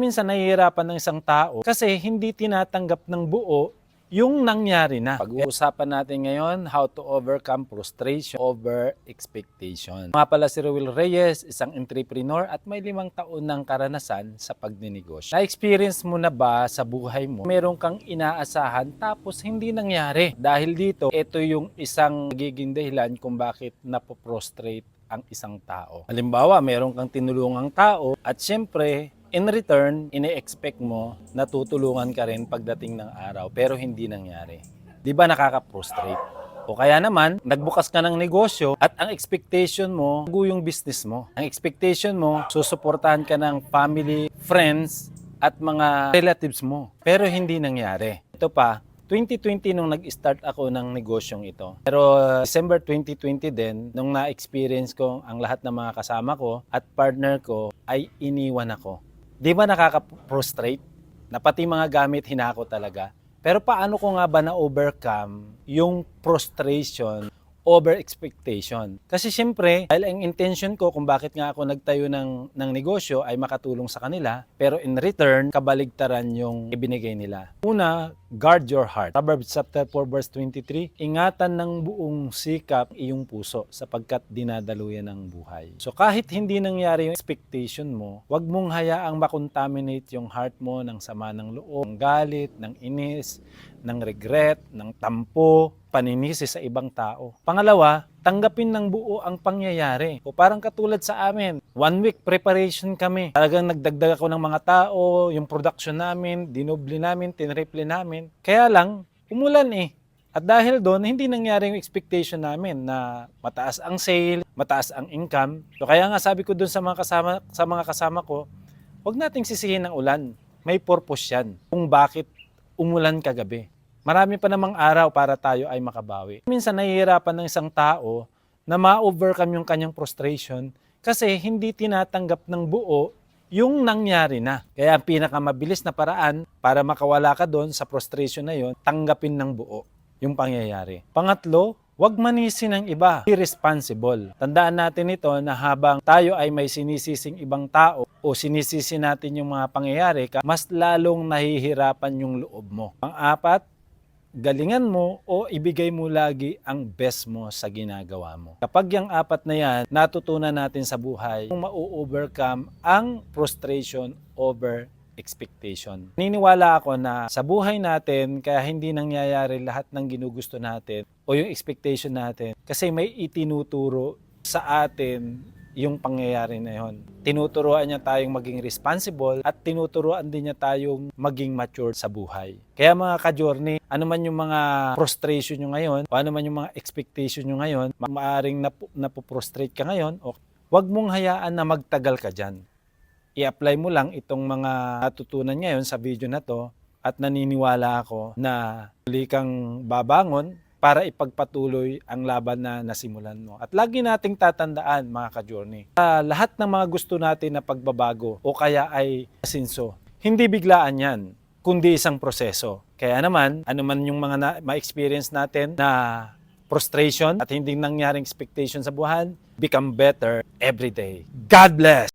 Minsan nahihirapan ng isang tao kasi hindi tinatanggap ng buo yung nangyari na. Pag-uusapan natin ngayon, how to overcome frustration over expectation. Mga pala si Ruel Reyes, isang entrepreneur at may 5 taon ng karanasan sa pagninegosyo. Na-experience mo na ba sa buhay mo, meron kang inaasahan tapos hindi nangyari? Dahil dito, ito yung isang nagiging dahilan kung bakit napoprostrate ang isang tao. Halimbawa, meron kang tinulungang tao at syempre, in return, ine-expect mo na tutulungan ka rin pagdating ng araw pero hindi nangyari. Di ba nakaka-frustrate? O kaya naman, nagbukas ka ng negosyo at ang expectation mo, yung business mo. Ang expectation mo, susuportahan ka ng family, friends, at mga relatives mo. Pero hindi nangyari. Ito pa, 2020 nung nag-start ako ng negosyong ito. Pero December 2020 din, nung na-experience ko ang lahat ng mga kasama ko at partner ko, ay iniwan ako. Di ba nakaka-frustrate? Na pati mga gamit hinako talaga. Pero paano ko nga ba na-overcome yung frustration over expectation? Kasi siyempre, dahil ang intention ko kung bakit nga ako nagtayo ng negosyo ay makatulong sa kanila, pero in return, kabaligtaran yung ibinigay nila. Una, guard your heart. Proverbs chapter 4 verse 23, ingatan ng buong sikap iyong puso sapagkat dinadaluyan ng buhay. So kahit hindi nangyari yung expectation mo, wag mong hayaang makontaminate yung heart mo ng sama ng loob, ng galit, ng inis, ng regret, ng tampo, paninisi sa ibang tao. Pangalawa, tanggapin ng buo ang pangyayari. O parang katulad sa amin, 1 week preparation kami. Talagang nagdagdag ako ng mga tao, yung production namin, dinoble namin, tinriple namin. Kaya lang, umulan eh. At dahil doon, hindi nangyari yung expectation namin na mataas ang sale, mataas ang income. So kaya nga sabi ko doon sa mga kasama ko, huwag nating sisihin ang ulan. May purpose yan kung bakit umulan kagabi. Marami pa namang araw para tayo ay makabawi. Minsan nahihirapan ng isang tao na ma-overcome yung kanyang frustration kasi hindi tinatanggap ng buo yung nangyari na. Kaya ang pinakamabilis na paraan para makawala ka doon sa frustration na yon, tanggapin ng buo yung pangyayari. Pangatlo, huwag manisi ng iba. Be responsible. Tandaan natin ito na habang tayo ay may sinisising ibang tao o sinisisi natin yung mga pangyayari, mas lalong nahihirapan yung loob mo. Pang-apat, galingan mo o ibigay mo lagi ang best mo sa ginagawa mo. Kapag yung 4 na yan, natutunan natin sa buhay kung ma-overcome ang frustration over expectation. Niniwala ako na sa buhay natin, kaya hindi nangyayari lahat ng ginugusto natin o yung expectation natin kasi may itinuturo sa atin yung pangyayari na yon. Tinuturuan niya tayong maging responsible at tinuturuan din niya tayong maging mature sa buhay. Kaya mga ka-journey, ano man yung mga frustration nyo ngayon, o ano man yung mga expectation nyo ngayon, maaaring napoprostrate ka ngayon, o huwag mong hayaan na magtagal ka dyan. I-apply mo lang itong mga natutunan ngayon sa video na to at naniniwala ako na muli kang babangon para ipagpatuloy ang laban na nasimulan mo. At lagi nating tatandaan mga ka-journey, lahat ng mga gusto natin na pagbabago o kaya ay asinso, hindi biglaan yan, kundi isang proseso. Kaya naman, ano man yung mga ma-experience natin na frustration at hindi nangyaring expectation sa buhay, become better every day. God bless!